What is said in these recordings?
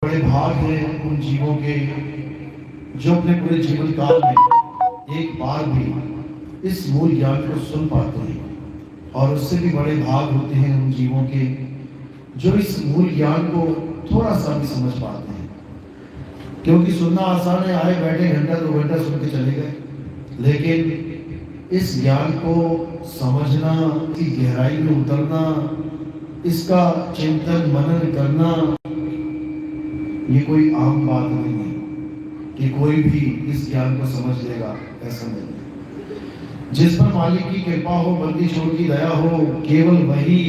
बड़े भाग हैं उन जीवों के जो अपने पूरे जीवन काल में एक बार भी इस मूल ज्ञान को सुन पाते हैं, और उससे भी बड़े भाग होते हैं उन जीवों के जो इस मूल ज्ञान को थोड़ा सा भी समझ पाते हैं। क्योंकि सुनना आसान है, आए बैठे घंटा 2 घंटा सुन के चले गए, लेकिन इस ज्ञान को समझना, इसकी गहराई में उतरना, इसका चिंतन मनन करना, ये कोई आम बात नहीं है कि कोई भी इस ज्ञान को समझ लेगा, ऐसा नहीं है। जिस पर मालिक की कृपा हो, बंदी छोड़ की दया हो, केवल वही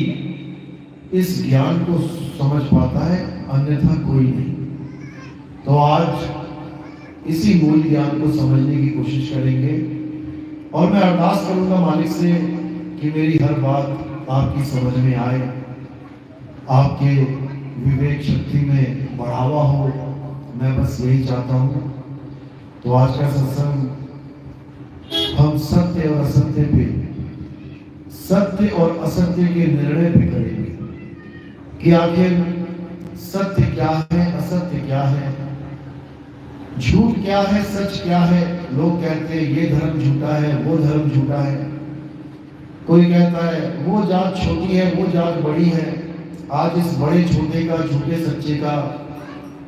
इस ज्ञान को समझ पाता है, अन्यथा कोई नहीं। तो आज इसी मूल ज्ञान को समझने की कोशिश करेंगे, और मैं अरदास करूंगा मालिक से कि मेरी हर बात आपकी समझ में आए, आपके विवेक शक्ति में बढ़ावा हो, मैं बस यही चाहता हूँ। तो आज का सत्संग हम सत्य और असत्य पे, सत्य और असत्य के निर्णय पे करेंगे कि आखिर सत्य क्या है, असत्य क्या है, झूठ क्या है, सच क्या है। लोग कहते हैं ये धर्म झूठा है, वो धर्म झूठा है। कोई कहता है वो जात छोटी है, वो जात बड़ी है। आज इस बड़े छोटे का, झूठे सच्चे का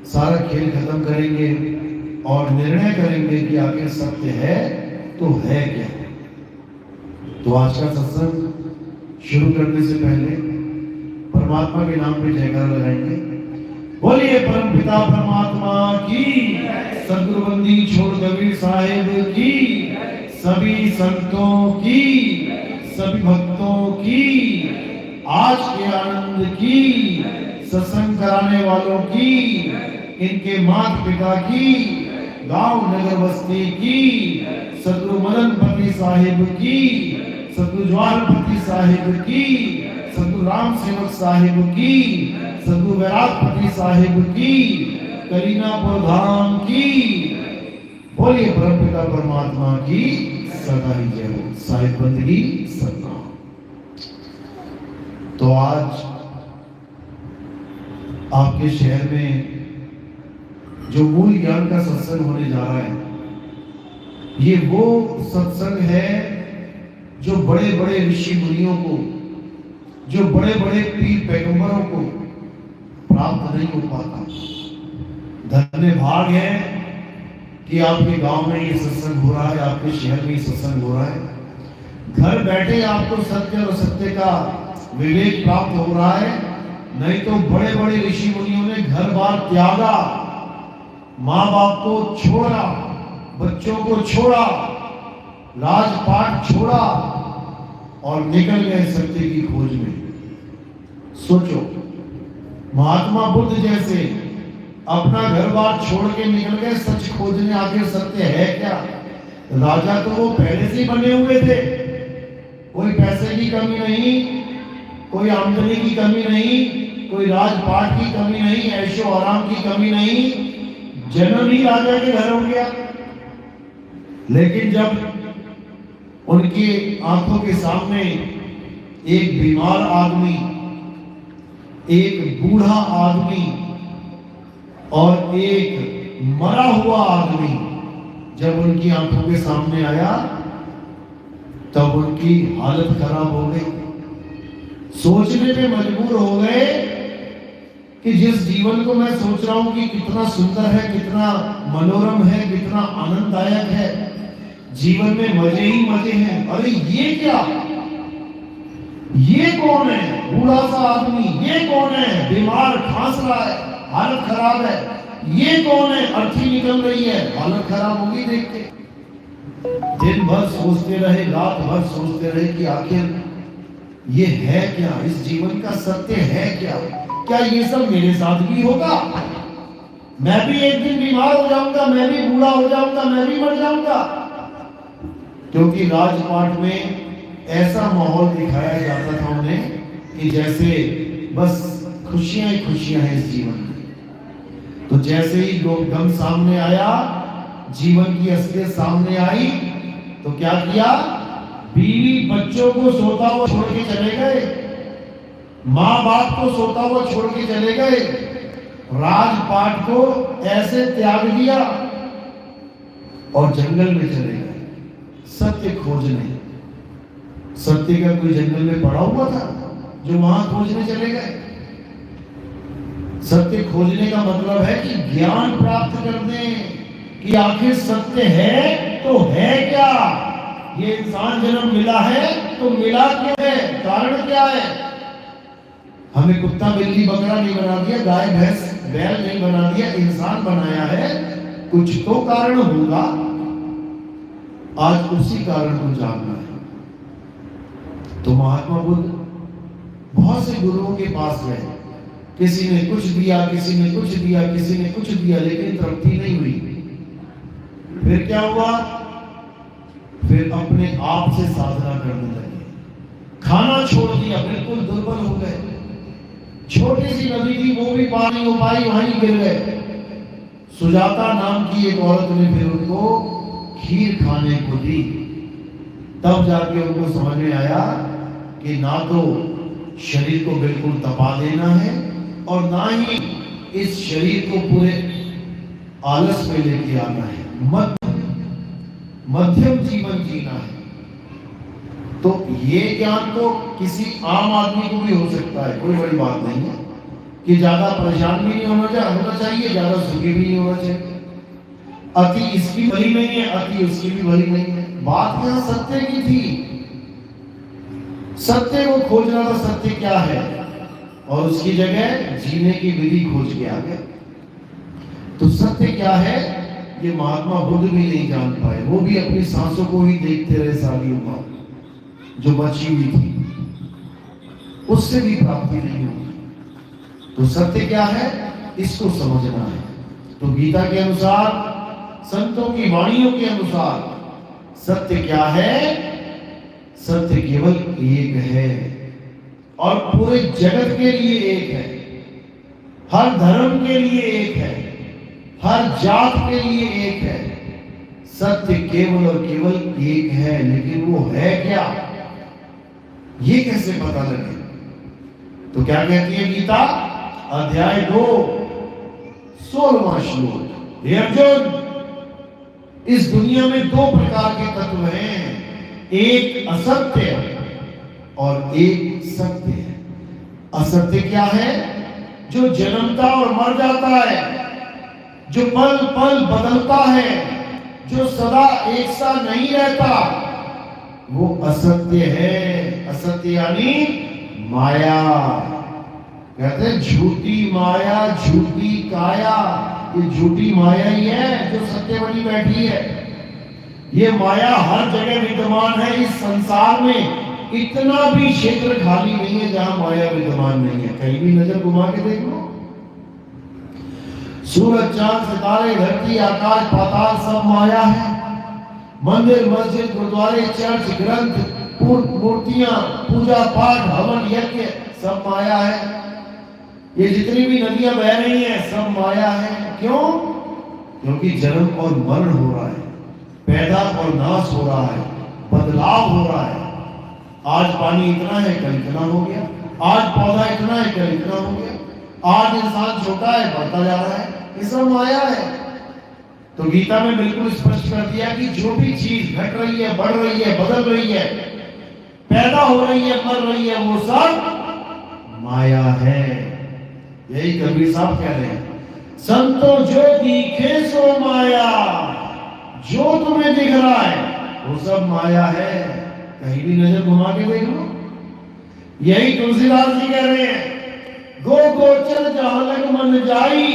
सारा खेल खत्म करेंगे और निर्णय करेंगे कि आखिर सत्य है तो है क्या। तो आज का सत्संग शुरू करने से पहले परमात्मा के नाम पे जयकारा लगाएंगे। बोलिए परम पिता परमात्मा की, सदगुरु बंदी छोड़ कबीर साहेब की, सभी संतों की, सभी भक्तों की, आज के आनंद की, सत्संग कराने वालों की, इनके माता पिता की, गांव नगर बस्ती की, सदगुरु मदनपति साहिब की, सदगुरु ज्वालपति साहिब की, सदगुरु राम सेवक साहिब की, सदगुरु वैरागपति साहिब की, कलीनापुर धाम की। बोलिए परमपिता परमात्मा की सदा ही जय हो। साहिब बंदगी सदा। तो आज आपके शहर में जो मूल ज्ञान का सत्संग होने जा रहा है, ये वो सत्संग है जो बड़े बड़े ऋषि मुनियों को, जो बड़े बड़े पीर पैगंबरों को प्राप्त नहीं हो पाता। धन्य भाग है कि आपके गांव में ये सत्संग हो रहा है, आपके शहर में ये सत्संग हो रहा है। घर बैठे आपको सत्य और असत्य का विवेक प्राप्त हो रहा है। नहीं तो बड़े बड़े ऋषि मुनियों ने घर बार त्यागा, माँ बाप को छोड़ा, बच्चों को छोड़ा, राजपाट छोड़ा और निकल गए सत्य की खोज में। सोचो, महात्मा बुद्ध जैसे अपना घर बार छोड़ के निकल गए सच खोजने, आखिर सत्य है क्या। राजा तो वो पहले से ही बने हुए थे, कोई पैसे की कमी नहीं, कोई आमदनी की कमी नहीं, कोई राजपाट की कमी नहीं, ऐशो आराम की कमी नहीं, जन्म ही राजा के घर हो गया। लेकिन जब उनकी आंखों के सामने एक बीमार आदमी, एक बूढ़ा आदमी और एक मरा हुआ आदमी जब उनकी आंखों के सामने आया, तब उनकी हालत खराब हो गई। सोचने पे मजबूर हो गए कि जिस जीवन को मैं सोच रहा हूं कि कितना सुंदर है, कितना मनोरम है, कितना आनंददायक है, जीवन में मजे ही मजे हैं, अरे ये क्या, ये कौन है बूढ़ा सा आदमी, ये कौन है बीमार खांस रहा है, हालत खराब है, ये कौन है अर्थी निकल रही है, हालत खराब होगी देख के। दिन भर सोचते रहे, रात भर सोचते रहे कि आखिर ये है क्या, इस जीवन का सत्य है क्या, क्या ये सब मेरे साथ भी होगा। मैं भी एक दिन बीमार हो जाऊंगा, मैं भी बूढ़ा हो जाऊंगा, मैं भी मर जाऊंगा। क्योंकि राजपाट में ऐसा माहौल दिखाया जाता था उन्हें कि जैसे बस खुशियां ही खुशियां हैं इस जीवन में। तो जैसे ही लोग गम सामने आया, जीवन की असलियत सामने आई, तो क्या किया, बीवी बच्चों को सोता हुआ छोड़ के चले गए, माँ बाप को सोता हुआ छोड़ के चले गए, राजपाट को ऐसे त्याग दिया और जंगल में चले गए सत्य खोजने। सत्य का कोई जंगल में पड़ा हुआ था जो वहां खोजने चले गए? सत्य खोजने का मतलब है कि ज्ञान प्राप्त करने कि आखिर सत्य है तो है क्या। ये इंसान जन्म मिला है तो मिला क्यों है, कारण क्या है? हमें कुत्ता बिल्ली बकरा नहीं बना दिया, गाय भैंस बैल नहीं बना दिया, इंसान बनाया है। कुछ तो कारण होगा, आज उसी कारण को जानना है। तो महात्मा बुद्ध बहुत से गुरुओं के पास गए, किसी ने कुछ दिया, किसी ने कुछ दिया, किसी ने कुछ दिया, लेकिन तृप्ति नहीं हुई। फिर क्या हुआ? फिर अपने आप से साधना करने लगे, खाना छोड़ दिया, बिल्कुल दुर्बल हो गए। छोटी सी नदी थी, वो भी पानी हो पाई, वहीं गिर गए। सुजाता नाम की एक औरत ने फिर उनको खीर खाने को दी। तब जाके उनको समझ में आया कि ना तो शरीर को बिल्कुल तपा देना है और ना ही इस शरीर को पूरे आलस में लेके आना है, मध्यम जीवन जीना है। तो ये ज्ञान तो किसी आम आदमी को भी हो सकता है, कोई बड़ी बात नहीं है कि ज्यादा परेशान भी नहीं होना चाहिए, ज्यादा सुखी भी नहीं होना चाहिए। अति इसकी भली नहीं है, अति उसकी भी भली नहीं है। बात यहां सत्य की थी, सत्य को खोजना था, सत्य क्या है, और उसकी जगह जीने की विधि खोज के आ गए। तो सत्य क्या है ये महात्मा बुद्ध भी नहीं जान पाए। वो भी अपनी सांसों को ही देखते रहे, सालियों को जो बची हुई थी, उससे भी प्राप्ति नहीं हुई। तो सत्य क्या है इसको समझना है। तो गीता के अनुसार, संतों की वाणियों के अनुसार सत्य क्या है? सत्य केवल एक है और पूरे जगत के लिए एक है, हर धर्म के लिए एक है, हर जात के लिए एक है। सत्य केवल और केवल एक है, लेकिन वो है क्या, ये कैसे पता लगे? तो क्या कहती है गीता, अध्याय 2 16वां श्लोक, हे अर्जुन, इस दुनिया में दो प्रकार के तत्व हैं, एक असत्य और एक सत्य है। असत्य क्या है? जो जन्मता और मर जाता है, जो पल पल बदलता है, जो सदा एक सा नहीं रहता, वो असत्य है। असत्य यानी माया, कहते हैं झूठी माया झूठी काया। ये झूठी माया ही है जो सत्य बनी बैठी है। ये माया हर जगह विद्यमान है। इस संसार में इतना भी क्षेत्र खाली नहीं है जहां माया विद्यमान नहीं है। कहीं भी नजर घुमा के देख लो, सूरज चांद सितारे धरती आकाश पाताल सब माया है। मंदिर मस्जिद गुरुद्वारे चर्च ग्रंथ मूर्तियां पूजा पाठ हवन यज्ञ सब माया है। ये जितनी भी नदियां बह रही हैं सब माया है। क्यों? क्योंकि जन्म और मरण हो रहा है, पैदा और नाश हो रहा है, बदलाव हो रहा है। आज पानी इतना है कल इतना हो गया, आज पौधा इतना है कल इतना हो गया, आज इंसान छोटा है बढ़ता जा रहा है। ये सब माया है। तो गीता में बिल्कुल स्पष्ट कर दिया कि जो भी चीज घट रही है, बढ़ रही है, बदल रही है, पैदा हो रही है, मर रही है, वो सब माया है। यही कबीर साहब कह रहे हैं, संतों जो दिखे सो माया, जो तुम्हें दिख रहा है वो सब माया है। कहीं भी नजर घुमा के देख लो। यही तुलसीदास जी कह रहे हैं, गो गोचर जहां लग मन जाई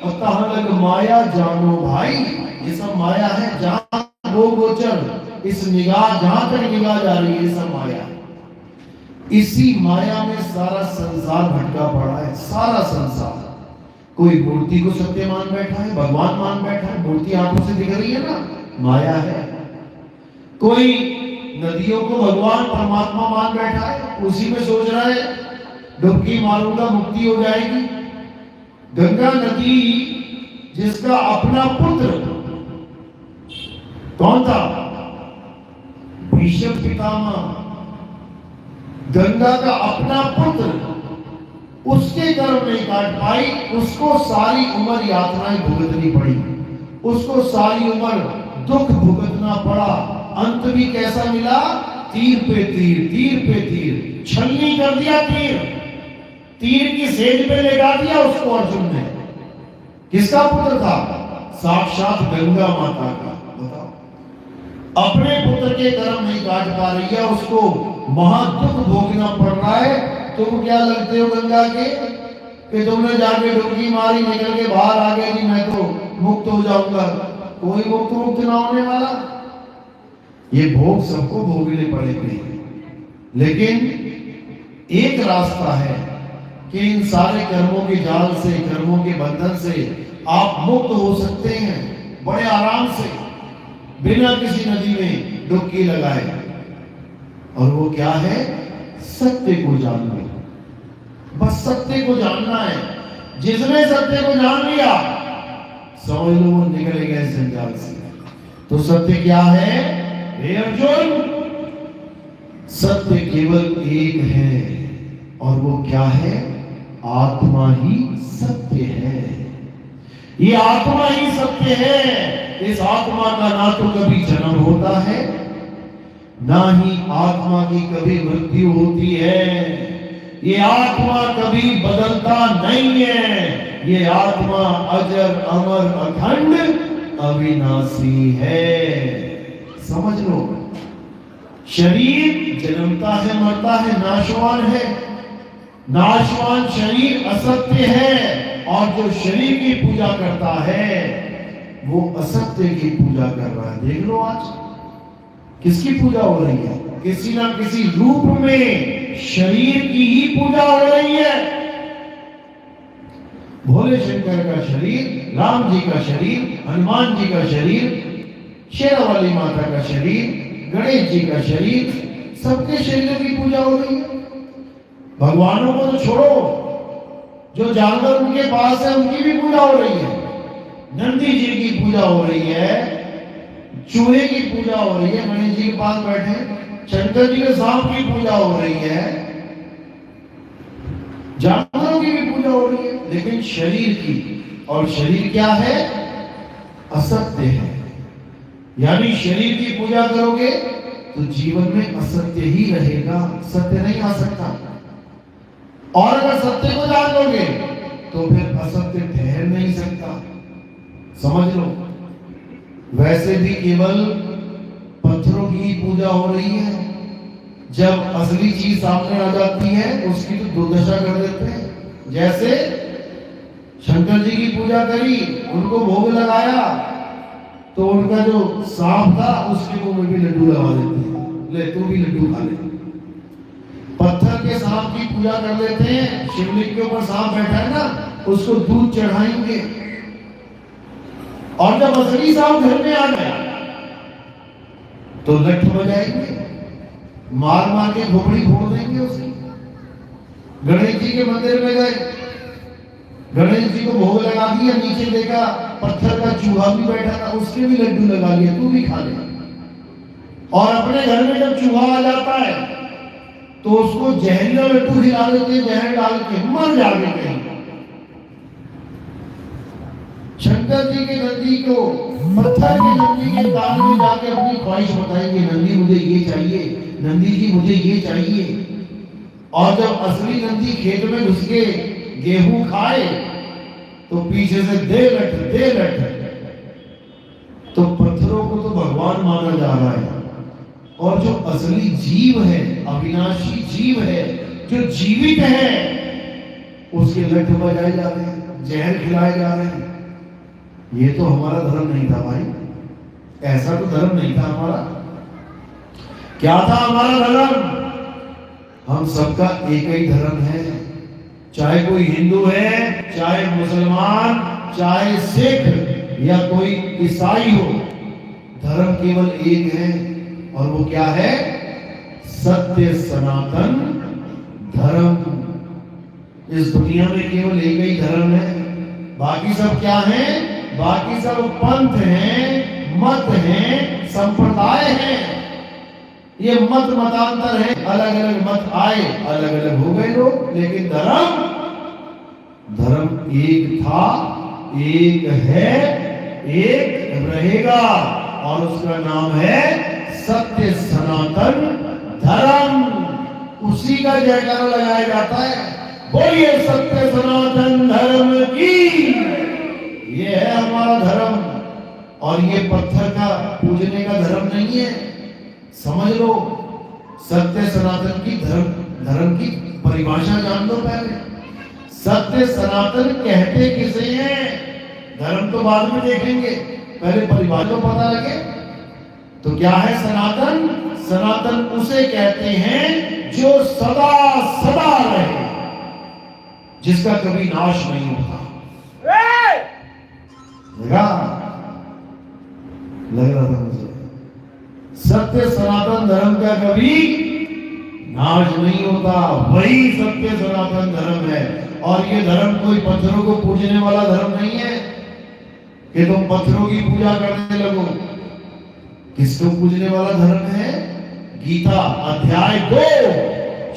और तहां लग माया जानो भाई। ये सब माया है। जहां गो गोचर, इस निगाह जहां तक निगाह जा रही है, ये सब माया है। इसी माया में सारा संसार भटका पड़ा है। सारा संसार, कोई मूर्ति को सत्य मान बैठा है, भगवान मान बैठा है, मूर्ति आंखों से दिख रही है ना, माया है। कोई नदियों को भगवान परमात्मा मान बैठा है, उसी में सोच रहा है डुबकी मारूंगा मुक्ति हो जाएगी। गंगा नदी जिसका अपना पुत्र कौन था? भीष्म पितामह। गंगा का अपना पुत्र उसके कर्म नहीं काट पाई, उसको सारी उम्र यातनाएं भुगतनी पड़ी, उसको सारी उम्र दुख भुगतना पड़ा। अंत भी कैसा मिला? तीर पे तीर, तीर पे तीर, छलनी कर दिया तीर, तीर की सेज पे लगा दिया उसको अर्जुन ने। किसका पुत्र था? साक्षात गंगा माता का। बताओ, अपने पुत्र के कर्म नहीं काट पा रही है, उसको महादुख भोगना पड़ रहा है। तुम क्या लगते हो गंगा के कि तुमने जाके डुबकी मारी, निकल के बाहर आ गए कि मैं तो मुक्त हो जाऊंगा? कोई मुक्त ना होने वाला। ये भोग सबको भोगने पड़ेंगे, लेकिन एक रास्ता है कि इन सारे कर्मों के जाल से, कर्मों के बंधन से आप मुक्त हो सकते हैं बड़े आराम से, बिना किसी नदी में डुबकी लगाए। और वो क्या है? सत्य को जानना। बस सत्य को जानना है। जिसने सत्य को जान लिया, समझ लो वो निकले गए जंजाल से। तो सत्य क्या है? हे अर्जुन, सत्य केवल एक है, और वो क्या है? आत्मा ही सत्य है। ये आत्मा ही सत्य है। इस आत्मा का ना तो कभी जन्म होता है, ना ही आत्मा की कभी मृत्यु होती है। ये आत्मा कभी बदलता नहीं है। ये आत्मा अजर अमर अखंड अविनाशी है। समझ लो, शरीर जन्मता है, मरता है, नाशवान है। नाशवान शरीर असत्य है, और जो शरीर की पूजा करता है वो असत्य की पूजा कर रहा है। देख लो आज किसकी पूजा हो रही है? किसी ना किसी रूप में शरीर की ही पूजा हो रही है। भोले शंकर का शरीर, राम जी का शरीर, हनुमान जी का शरीर, शेरावाली माता का शरीर, गणेश जी का शरीर, सबके शरीरों की पूजा हो रही है। भगवानों को तो छोड़ो, जो जानवर उनके पास है उनकी भी पूजा हो रही है। नंदी जी की पूजा हो रही है, चूहे की पूजा हो रही है, गणेश जी के पास बैठे, शंकर जी के सांप की पूजा हो रही है, जानवरों की भी पूजा हो रही है, लेकिन शरीर की। और शरीर क्या है? असत्य है। यानी शरीर की पूजा करोगे तो जीवन में असत्य ही रहेगा, सत्य नहीं आ सकता। और अगर सत्य को जान लोगे तो फिर असत्य ठहर नहीं सकता। समझ लो, वैसे भी केवल पत्थरों की पूजा हो रही है। जब असली चीज सामने आ जाती है उसकी तो दुर्दशा कर देते हैं। जैसे शंकर जी की पूजा करी, उनको भोग लगाया, तो उनका जो सांप था उसके मुंह में भी लड्डू लगा देते हैं, ले तू भी लड्डू खा ले। पत्थर के सांप की पूजा कर लेते हैं, शिवलिंग के ऊपर सांप बैठा है ना, उसको दूध चढ़ाएंगे, और जब असली सांप घर में आ गया तो लठ बजाएंगे, मार मार के खोपड़ी फोड़ देंगे उसकी। गणेश जी के मंदिर में गए, गणेश जी को भोग लगा दिया, नीचे देखा पत्थर का चूहा भी बैठा था, उसके भी लड्डू लगा लिया, तू भी खा ले। और अपने घर में जब चूहा आ जाता है तो उसको जहरीला लड्डू खिला देते, जहर डाल के, मर जाके कहीं। शंकर जी के नंदी को, पत्थर के नंदी के कान में जाके अपनी ख्वाहिश बताएंगे, नंदी मुझे ये चाहिए, नंदी जी मुझे ये चाहिए। और जब असली नंदी खेत में घुस के गेहूं खाए तो पीछे से दे लठ, दे लठ। तो पत्थरों को तो भगवान माना जा रहा है, और जो असली जीव है, अविनाशी जीव है, जो जीवित है, उसके लठ बजाए जा रहे हैं, जहर खिलाए जा रहे हैं। ये तो हमारा धर्म नहीं था भाई, ऐसा तो धर्म नहीं था हमारा। क्या था हमारा धर्म? हम सबका एक ही धर्म है, चाहे कोई हिंदू है, चाहे मुसलमान, चाहे सिख या कोई ईसाई हो, धर्म केवल एक है, और वो क्या है? सत्य सनातन धर्म। इस दुनिया में केवल एक ही धर्म है, बाकी सब क्या है? बाकी सब पंथ हैं, मत हैं, संप्रदाय हैं। ये मत मतांतर है, अलग अलग मत आए, अलग अलग हो गए लोग, लेकिन धर्म धर्म एक था, एक है, एक रहेगा और उसका नाम है सत्य सनातन धर्म। उसी का जयकारा लगाया जाता है, बोलिए सत्य सनातन धर्म की। ये है हमारा धर्म और ये पत्थर का पूजने का धर्म नहीं है, समझ लो। सत्य सनातन की धर्म की परिभाषा जान लो पहले। सत्य सनातन कहते किसे हैं? धर्म तो बाद में देखेंगे, पहले परिभाषा तो पता लगे। तो क्या है सनातन? सनातन उसे कहते हैं जो सदा सदा रहे, जिसका कभी नाश नहीं होता। लग रहा था मुझे। सत्य सनातन धर्म का कभी नाश नहीं होता, वही सत्य सनातन धर्म है। और ये धर्म कोई पत्थरों को पूजने वाला धर्म नहीं है कि तुम पत्थरों की पूजा करने लगो। किसको पूजने वाला धर्म है? गीता अध्याय 2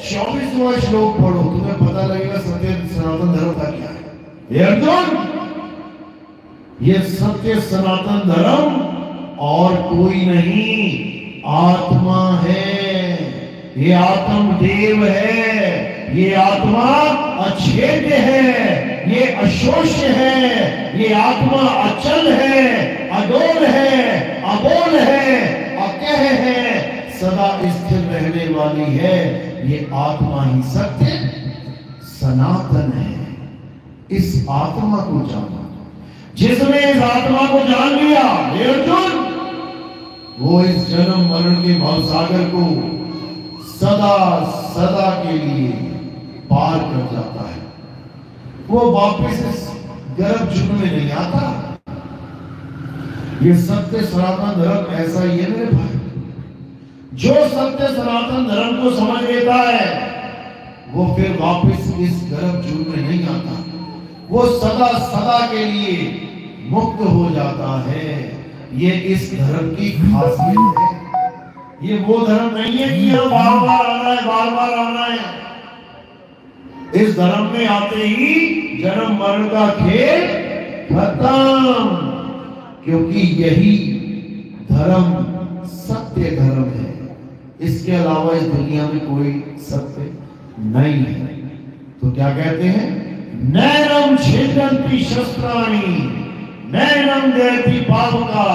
24वां श्लोक पढ़ो, तुम्हें पता लगेगा सत्य सनातन धर्म का क्या है। हे अर्जुन, ये सत्य सनातन धर्म और कोई नहीं, आत्मा है। ये आत्म देव है, ये आत्मा अछेद्य है, ये अशोष्य है, ये आत्मा अचल है, अडोल है, अबोल है, अकह है, सदा स्थिर रहने वाली है। ये आत्मा ही सत्य सनातन है। इस आत्मा को जाना, जिसने इस आत्मा को जान लिया हे अर्जुन, वो इस जन्म मरण के भवसागर को सदा सदा के लिए पार कर जाता है। वो वापस इस गर्भ जुग में नहीं आता। ये सत्य सनातन धर्म ऐसा ही है मेरे भाई। जो सत्य सनातन धर्म को समझ लेता है वो फिर वापस इस गर्भ जुग में नहीं आता, वो सदा सदा के लिए मुक्त हो जाता है। ये इस धर्म की खासियत है। ये वो धर्म नहीं है कि यहाँ बार बार आना है, बार बार आना है। इस धर्म में आते ही जन्म मरण का खेल खत्म, क्योंकि यही धर्म सत्य धर्म है। इसके अलावा इस दुनिया में कोई सत्य नहीं है। तो क्या कहते हैं? नैनम छिदन्ति शस्त्राणि नैनम देति पावका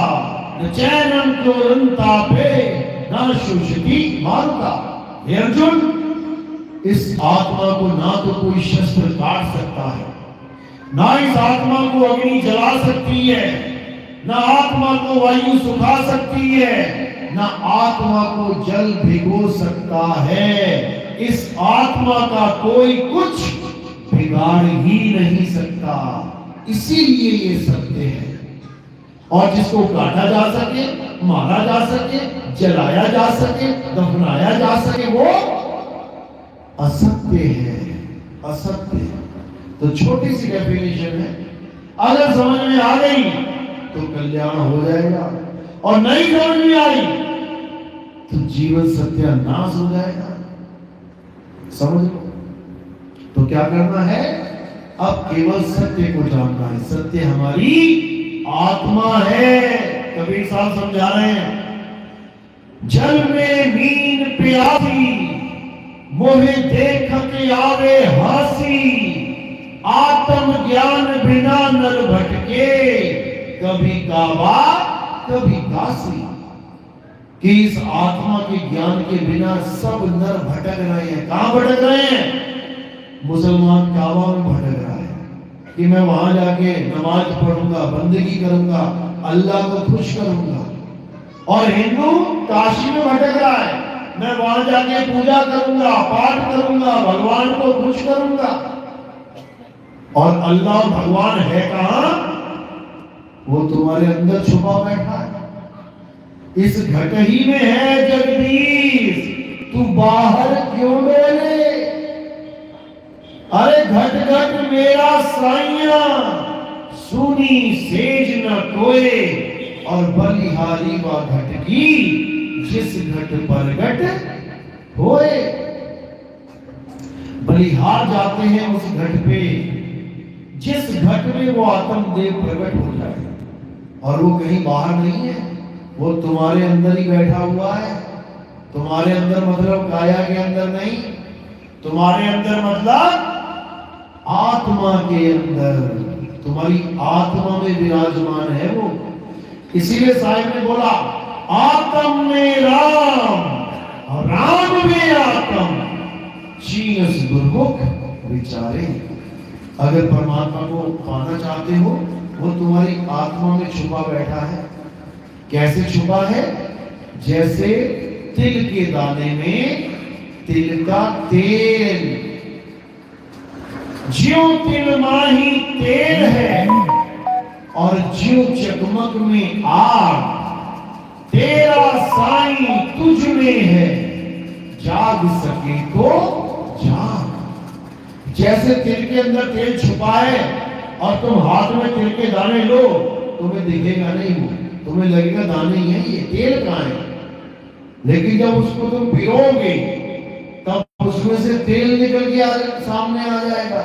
न चैनम क्रोधन्तापे न शुष्यति मारुता। हे अर्जुन, इस आत्मा को ना तो कोई शस्त्र काट सकता है, ना इस आत्मा को अग्नि जला सकती है, ना आत्मा को वायु सुखा सकती है, ना आत्मा को जल भिगो सकता है। इस आत्मा का कोई कुछ बिगाड़ ही नहीं सकता। इसीलिए ये सत्य है। और जिसको काटा जा सके, मारा जा सके, जलाया जा सके, दफनाया जा सके, वो असत्य है। असत्य। तो छोटी सी डेफिनेशन है, अगर समझ में आ गई तो कल्याण हो जाएगा, और नहीं समझ में आई तो जीवन सत्यानाश हो जाएगा। समझ लो। तो क्या करना है? अब केवल सत्य को जानना है। सत्य हमारी आत्मा है। कबीर साहब समझा रहे हैं, जल में नींद प्यासी मोहे देख के आवे हासी, आत्म ज्ञान बिना नर भटके, कभी काबा कभी काशी। कि इस आत्मा के ज्ञान के बिना सब नर भटक रहे हैं। कहां भटक रहे हैं? मुसलमान काबा में भटक रहा है कि मैं वहां जाके नमाज पढ़ूंगा, बंदगी करूंगा, अल्लाह को खुश करूंगा। और हिंदू काशी में भटक रहा है, मैं वहां जाके पूजा करूंगा, पाठ करूंगा, भगवान को खुश करूंगा। और अल्लाह भगवान है कहां? वो तुम्हारे अंदर छुपा बैठा है। इस घट ही में है जगदीश, तू बाहर क्यों डोले? अरे घट घट मेरा साइया, सुनी सेज न कोए, और बलिहारी व घट की, जिस घट पर घट होए। बलिहार जाते हैं उस घट पे जिस घट में वो आत्म देव प्रकट हो जाए, और वो कहीं बाहर नहीं है, वो तुम्हारे अंदर ही बैठा हुआ है। तुम्हारे अंदर मतलब काया के अंदर नहीं, तुम्हारे अंदर मतलब आत्मा के अंदर, तुम्हारी आत्मा में विराजमान है वो। इसीलिए साहिब ने बोला आत्म में राम और राम में आत्म, चीनस गुरमुख विचारे। अगर परमात्मा को पाना चाहते हो, वो तुम्हारी आत्मा में छुपा बैठा है। कैसे छुपा है? जैसे तिल के दाने में तिल का तेल, ज्यों तिल माही तेल है और ज्यों चकमक में आग, तेरा साईं तुझ में है, जाग सके तो जाग। जैसे तिल के अंदर तेल छुपा है और तुम हाथ में तिल के दाने लो, तुम्हें दिखेगा नहीं, वो तुम्हें लगेगा दाने ही है, ये तेल कहां है। लेकिन जब उसको तुम भिगोगे तब उसमें से तेल निकल के सामने आ जाएगा।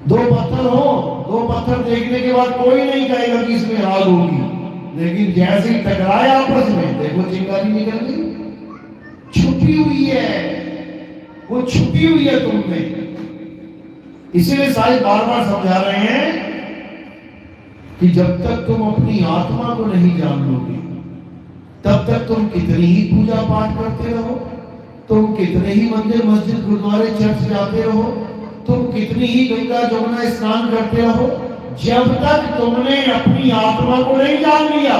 दो पत्थर हो, दो पत्थर देखने के बाद कोई नहीं कहेगा कि इसमें आग होगी, लेकिन जैसे ही टकराया आपस में, देखो चिंगारी निकल गई। छुपी हुई है, वो छुपी हुई है तुम में। इसीलिए साईं बार बार समझा रहे हैं कि जब तक तुम अपनी आत्मा को नहीं जान लोगे, तब तक तुम कितनी ही पूजा पाठ करते रहो, तुम कितने ही मंदिर मस्जिद गुरुद्वारे चर्च जाते रहो, तुम कितनी ही गंगा जमुना स्नान करते रहो, जब तक तुमने अपनी आत्मा को नहीं जान लिया,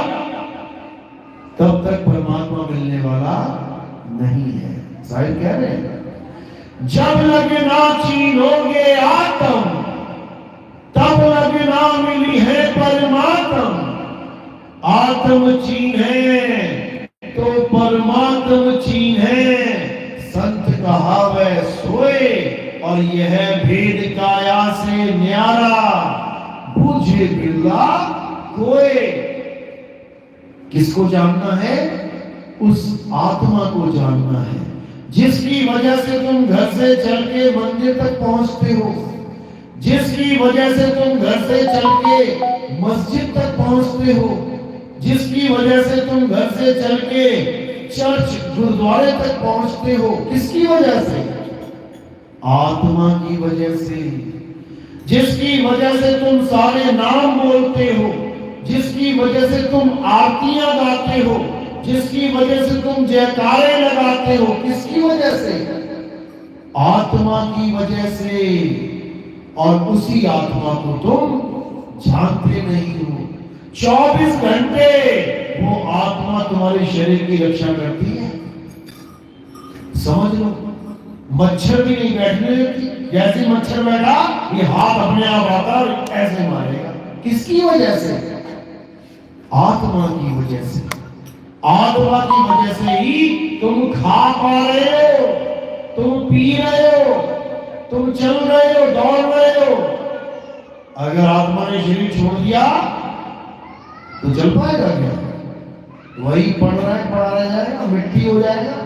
तब तक परमात्मा मिलने वाला नहीं है। साहिब कह रहे हैं जब लगना चीनोगे आत्म, तब लगना मिली है परमात्म। आत्म चीन्हे तो परमात्म चीन्हे, संत कहावे सोए और यह भेद काया से न्यारा, बुझे बिरला कोई। किसको जानना है? उस आत्मा को जानना है, जिसकी वजह से तुम घर से चल के मंदिर तक पहुंचते हो, जिसकी वजह से तुम घर से चल के मस्जिद तक पहुंचते हो, जिसकी वजह से तुम घर से चल के चर्च गुरुद्वारे तक पहुंचते हो। किसकी वजह से? आत्मा की वजह से। जिसकी वजह से तुम सारे नाम बोलते हो, जिसकी वजह से तुम आरतियां गाते हो, जिसकी वजह से तुम जयकारे लगाते हो, किसकी वजह से? आत्मा की वजह से। और उसी आत्मा को तुम जानते नहीं हो। 24 घंटे वो आत्मा तुम्हारे शरीर की रक्षा करती है। समझ लो, मच्छर भी नहीं बैठने देती। जैसे मच्छर बैठा, ये हाथ अपने आप आता और ऐसे मारेगा। किसकी वजह से? आत्मा की वजह से। आत्मा की वजह से ही तुम खा पा रहे हो, तुम पी रहे हो, तुम चल रहे हो, दौड़ रहे हो। अगर आत्मा ने शरीर छोड़ दिया तो चल पाएगा क्या? वही पड़ रहा है, पड़ा रह जाएगा, मिट्टी हो जाएगा।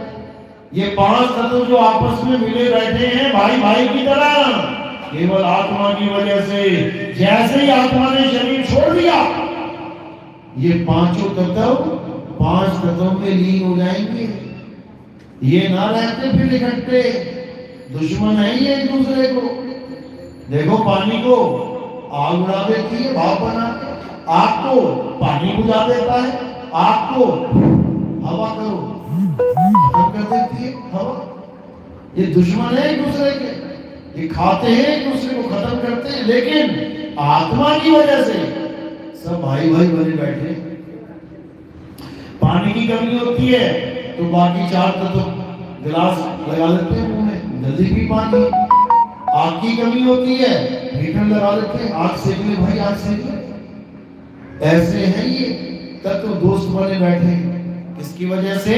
ये 5 तत्व जो आपस में मिले बैठे हैं भाई भाई की तरह, केवल आत्मा की वजह से। जैसे ही आत्मा ने शरीर छोड़ दिया, ये पांचों तत्व 5 तत्वों में लीन हो जाएंगे। ये ना रहते फिर इकट्ठे, दुश्मन है ये एक दूसरे को। देखो पानी को आग उड़ा देती है भाप बना के, आग को पानी बुझा देता है, आग को हवा करो खत्म कर देती है हवा। ये दुश्मन है एक दूसरे के, ये खाते हैं एक दूसरे को, खत्म करते हैं। लेकिन आत्मा की वजह से सब भाई भाई बने बैठे। पानी की कमी होती है तो बाकी 4 तत्व गिलास लगा लेते हैं मुंह में, जल्दी भी पानी। आग की कमी होती है, हीटर लगा लेते हैं, आग सेक ले भाई, आग सेक ले। ऐसे हैं ये तत्व दोस्त बने बैठे। किसकी वजह से?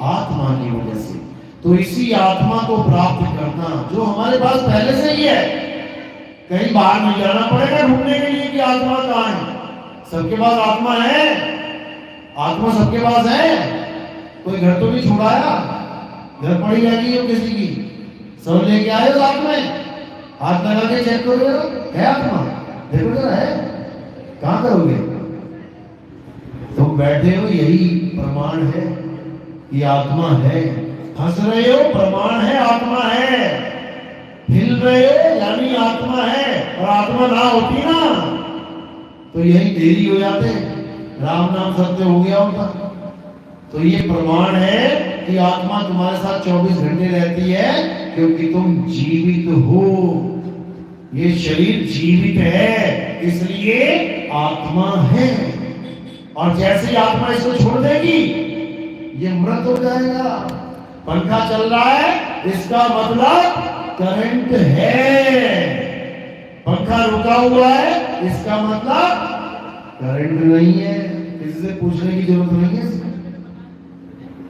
आत्मा की वजह से। तो इसी आत्मा को प्राप्त करना जो हमारे पास पहले से ही है, कहीं बाहर नहीं जाना पड़ेगा ढूंढने के लिए कि आत्मा कहाँ है। सबके पास आत्मा है, आत्मा सबके पास है। कोई घर तो नहीं छुड़ाया, घर पड़ी रहती है किसी की, सब लेके आए साथ में। हाथ लगा के चेक करो, है आत्मा? देखो जरा, है? कहां करोगे? तुम बैठे हो, यही प्रमाण है कि आत्मा है। हंस रहे हो, प्रमाण है आत्मा है। हिल रहे हो यानी आत्मा है। और आत्मा ना होती ना तो यही देरी हो जाते, राम नाम सत्य हो गया होता। तो ये प्रमाण है कि आत्मा तुम्हारे साथ 24 घंटे रहती है, क्योंकि तुम जीवित हो। ये शरीर जीवित है, इसलिए आत्मा है। और जैसे ही आत्मा इसको छोड़ देगी, ये मृत हो जाएगा। पंखा चल रहा है, इसका मतलब करंट है। पंखा रुका हुआ है, इसका मतलब करंट नहीं है। किसी से पूछने की जरूरत नहीं है।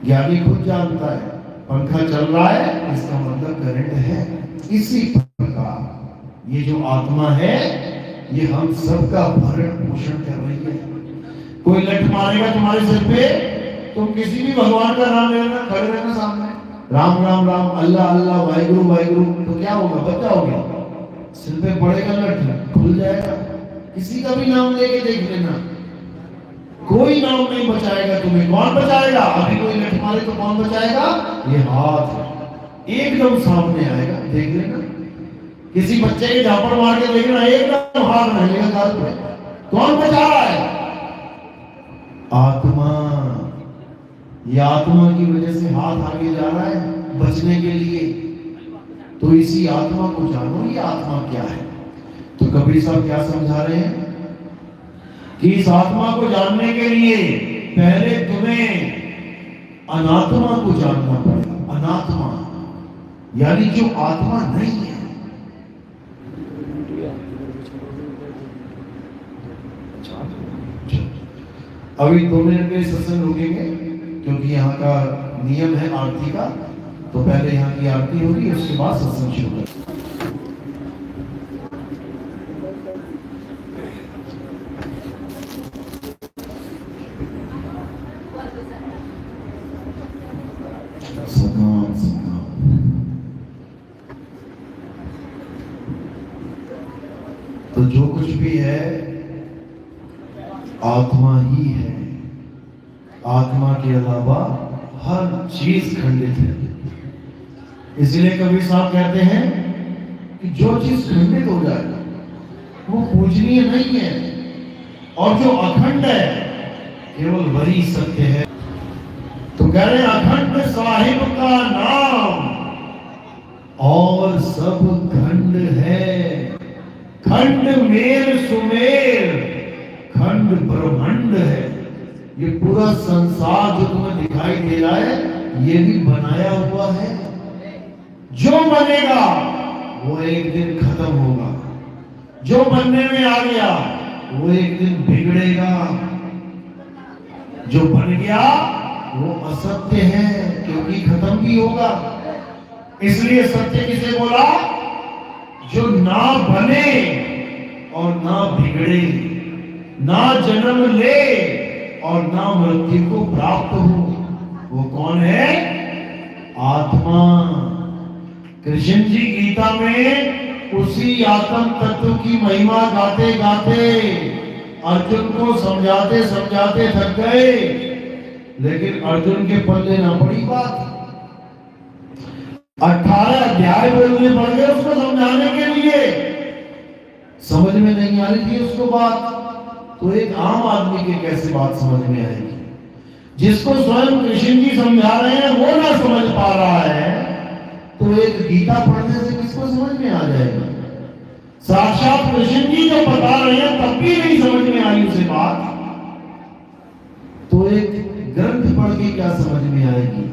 ज्ञानी खुद जानता है, पंखा चल रहा है, इसका मतलब करंट है। इसी प्रकार ये जो आत्मा है, ये हम सबका भरण पोषण कर रही है। कोई लठ मारेगा तुम्हारे सिर पे, तुम किसी भी भगवान का नाम ले लेना, खड़े रहना सामने, राम राम राम, अल्लाह अल्लाह, वाहिगुरु वाहिगुरु, तो क्या होगा? बच्चा हो गया। सिर पे पड़ेगा लठ, खुल जाएगा। किसी का भी नाम लेके देख लेना, कोई नाम नहीं बचाएगा तुम्हें। कौन बचाएगा? अभी कोई लठ मारे तो कौन बचाएगा? ये हाथ एकदम सामने आएगा, देख लेना। किसी बच्चे के झापड़ मार के देखना, एकदम हाथ रहेगा गाल पे। कौन बचा रहा है? आत्मा। ये आत्मा की वजह से हाथ आगे जा रहा है बचने के लिए। तो इसी आत्मा को जानो, ये आत्मा क्या है। तो कबीर साहब क्या समझा रहे हैं कि इस आत्मा को जानने के लिए पहले तुम्हें अनात्मा को जानना पड़ेगा। अनात्मा यानी जो आत्मा नहीं है। अभी 2 मिनट के सत्संग रुकेंगे, क्योंकि यहाँ का नियम है आरती का। तो पहले यहाँ की आरती होगी, उसके बाद सत्संग शुरू होगा। तो जो कुछ भी है आत्मा ही है। आत्मा के अलावा हर चीज खंडित है। इसलिए कबीर साहब कहते हैं कि जो चीज खंडित हो जाए वो पूजनीय नहीं है, और जो अखंड है केवल वही सत्य है। तो कह रहे अखंड साहिब का नाम और सब खंड है। खंड मेर सुमेर, खंड ब्रह्मांड है। ये पूरा संसार जो तुम्हें दिखाई दे रहा है, ये भी बनाया हुआ है। जो बनेगा वो एक दिन खत्म होगा। जो बनने में आ गया वो एक दिन बिगड़ेगा। जो बन गया वो असत्य है, क्योंकि खत्म भी होगा। इसलिए सत्य किसे बोला? जो ना बने और ना बिगड़े, ना जन्म ले और ना मृत्यु को प्राप्त हो, वो कौन है? आत्मा। कृष्ण जी गीता में उसी आत्म तत्व की महिमा गाते गाते अर्जुन को समझाते समझाते थक गए, लेकिन अर्जुन के पल्ले ना पड़ी बात। 18 अध्याय बोलने पड़ गए उसको समझाने के लिए, समझ में नहीं आ रही थी उसको बात। तो एक आम आदमी की कैसे बात समझ में आएगी? जिसको स्वयं कृष्ण जी समझा रहे हैं वो ना समझ पा रहा है, तो एक गीता पढ़ने से किसको समझ में आ जाएगा? साक्षात कृष्ण जी जो बता रहे हैं तब भी नहीं समझ में आई उसे बात, तो एक ग्रंथ पढ़ के क्या समझ में आएगी?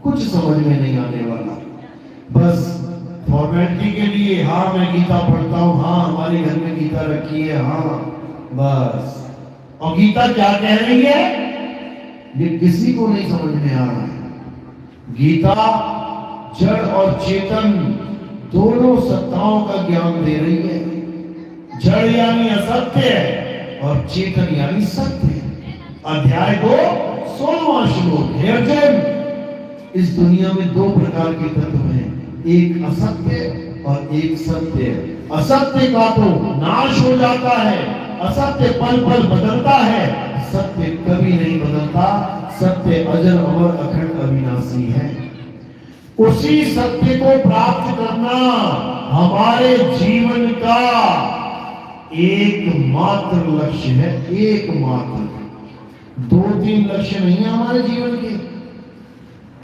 कुछ समझ में नहीं आने वाला। बस फॉर्मेलिटी के लिए, हाँ मैं गीता पढ़ता हूँ, हाँ हमारे घर में गीता रखी है, हाँ बस। और गीता क्या कह रही है ये किसी को नहीं समझ में आ रहा है। गीता जड़ और चेतन दोनों सत्ताओं का ज्ञान दे रही है। जड़ यानी असत्य और चेतन यानी सत्य। अध्याय 2 16वां श्लोक। हे अर्जुन, इस दुनिया में 2 प्रकार के तत्व हैं, एक असत्य और एक सत्य है। असत्य का तो नाश हो जाता है, असत्य पल पल बदलता है, सत्य कभी नहीं बदलता। सत्य अजर अमर अखंड अविनाशी है। उसी सत्य को प्राप्त करना हमारे जीवन का एकमात्र लक्ष्य है। एकमात्र, 2-3 लक्ष्य नहीं है हमारे जीवन के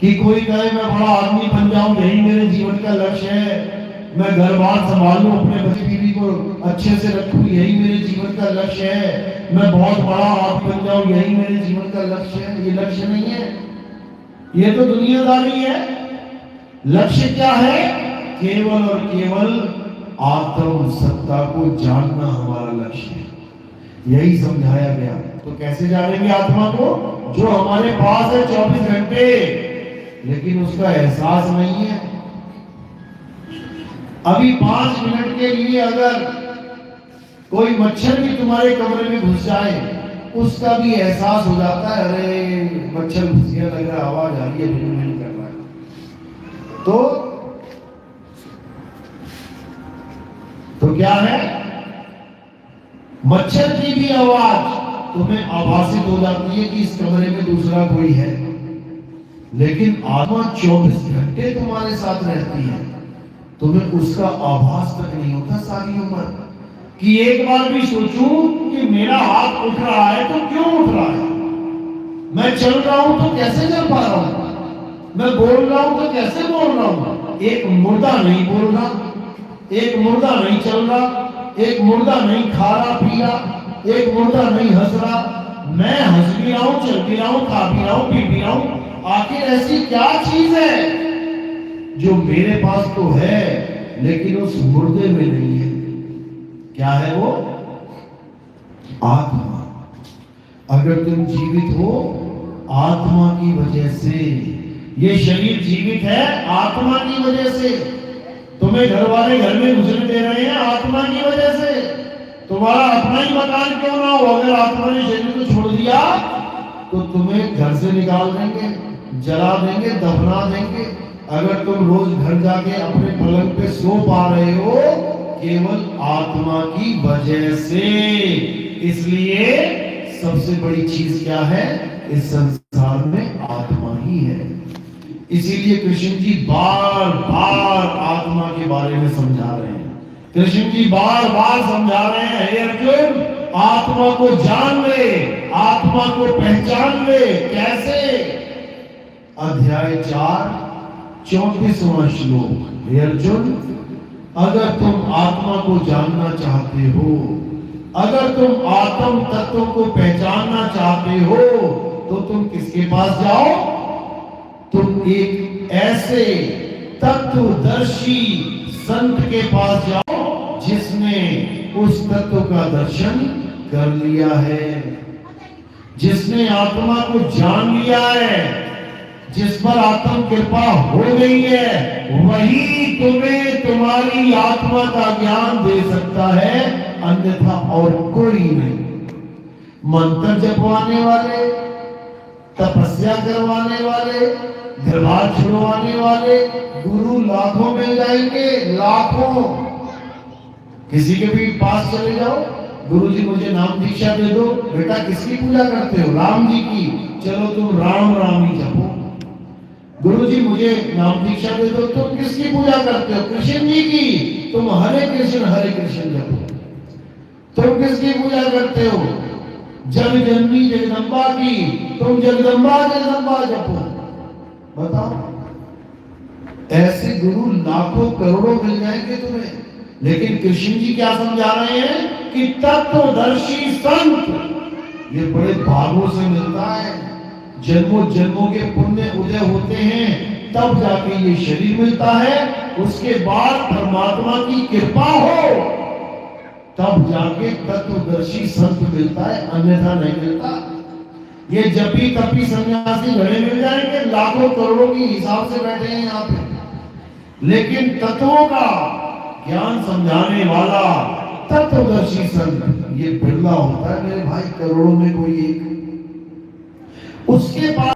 कि कोई कहे मैं बड़ा आदमी बन जाऊं, यही मेरे जीवन का लक्ष्य है, मैं घर बार संभालूं, अपने बच्चे बीवी को अच्छे से रखूं, यही मेरे जीवन का लक्ष्य है, मैं बहुत बड़ा आदमी बन जाऊं, यही मेरे जीवन का लक्ष्य है। ये लक्ष्य नहीं है, ये तो दुनियादारी है। लक्ष्य क्या है? केवल और केवल आत्म सत्ता को जानना हमारा लक्ष्य है। यही समझाया गया। तो कैसे जानेंगे आत्मा को? जो हमारे पास है 24 घंटे, लेकिन उसका एहसास नहीं है। अभी 5 मिनट के लिए अगर कोई मच्छर भी तुम्हारे कमरे में घुस जाए, उसका भी एहसास हो जाता है, अरे मच्छर घुस गया, लग रहा है आवाज आ रही है, नहीं कर रहा है। तो क्या है? मच्छर की भी आवाज तुम्हें आभासित हो जाती है कि इस कमरे में दूसरा कोई है, लेकिन आत्मा 24 घंटे तुम्हारे साथ रहती है, तुम्हें उसका आभास तक नहीं होता सारी उम्र। कि एक बार भी सोचूं कि मेरा हाथ उठ रहा है तो क्यों उठ रहा है, मैं चल रहा हूं तो कैसे चल पा रहा हूं, मैं बोल रहा हूं तो कैसे बोल रहा हूं। एक मुर्दा नहीं बोल रहा, एक मुर्दा नहीं चल रहा, एक मुर्दा नहीं खा रहा पी रहा, एक मुर्दा नहीं हंस रहा, मैं हंस भी रहा हूं, चल भी रहा हूं, खा भी रहा हूं, पी भी रहा हूं। आखिर ऐसी क्या चीज है जो मेरे पास तो है लेकिन उस मुर्दे में नहीं है? क्या है वो? आत्मा। अगर तुम जीवित हो आत्मा की वजह से, ये शरीर जीवित है आत्मा की वजह से। तुम्हें घर वाले घर में घुसने दे रहे हैं आत्मा की वजह से। तुम्हारा अपना ही मकान क्यों ना हो, अगर आत्मा ने शरीर को छोड़ दिया तो तुम्हें घर से निकाल देंगे, जला देंगे, दफना देंगे। अगर तुम रोज घर जाके अपने पलंग पे सो पा रहे हो, केवल आत्मा की वजह से। इसलिए सबसे बड़ी चीज क्या है इस संसार में? आत्मा ही है। इसीलिए कृष्ण जी बार बार आत्मा के बारे में समझा रहे हैं। कृष्ण जी बार बार समझा रहे हैं, हे अर्जुन, आत्मा को जान ले, आत्मा को पहचान ले। कैसे? अध्याय 4 34वां श्लोक। हे अर्जुन, अगर तुम आत्मा को जानना चाहते हो, अगर तुम आत्म तत्व को पहचानना चाहते हो, तो तुम किसके पास जाओ? तुम एक ऐसे तत्वदर्शी संत के पास जाओ जिसने उस तत्व का दर्शन कर लिया है, जिसने आत्मा को जान लिया है, जिस पर आत्म कृपा हो गई है, वही तुम्हें तुम्हारी आत्मा का ज्ञान दे सकता है, अन्यथा और कोई नहीं। मंत्र जपवाने वाले, तपस्या करवाने वाले, दरबार छुड़वाने वाले गुरु लाखों मिल जाएंगे, लाखों। किसी के भी पास चले जाओ, गुरु जी मुझे नाम दीक्षा दे दो। बेटा किसकी पूजा करते हो? राम जी की। चलो तुम राम राम ही जपो। गुरु जी मुझे नाम दीक्षा दे दो। तुम किसकी पूजा करते हो? कृष्ण जी की। तुम हरे कृष्ण जपो। तुम किसकी पूजा करते हो? जग जननी जगदम्बा की। तुम जगदम्बा जपो। बताओ, ऐसे गुरु लाखों करोड़ों मिल जाएंगे तुम्हें। लेकिन कृष्ण जी क्या समझा रहे हैं कि तत्वदर्शी संत ये बड़े भागों से मिलता है। जन्मों जन्मों के पुण्य उदय होते हैं, तब जाके ये शरीर मिलता है। उसके बाद परमात्मा की कृपा हो, तब जाके तत्वदर्शी संत मिलता है, अन्यथा नहीं मिलता। ये जपी तपी सन्यासी घड़े मिल जाएंगे, लाखों करोड़ों की हिसाब से बैठे हैं यहाँ पे, लेकिन तत्वों का ज्ञान समझाने वाला तत्वदर्शी संत ये बिरला होता है मेरे भाई, करोड़ों में कोई एक। उसके बाद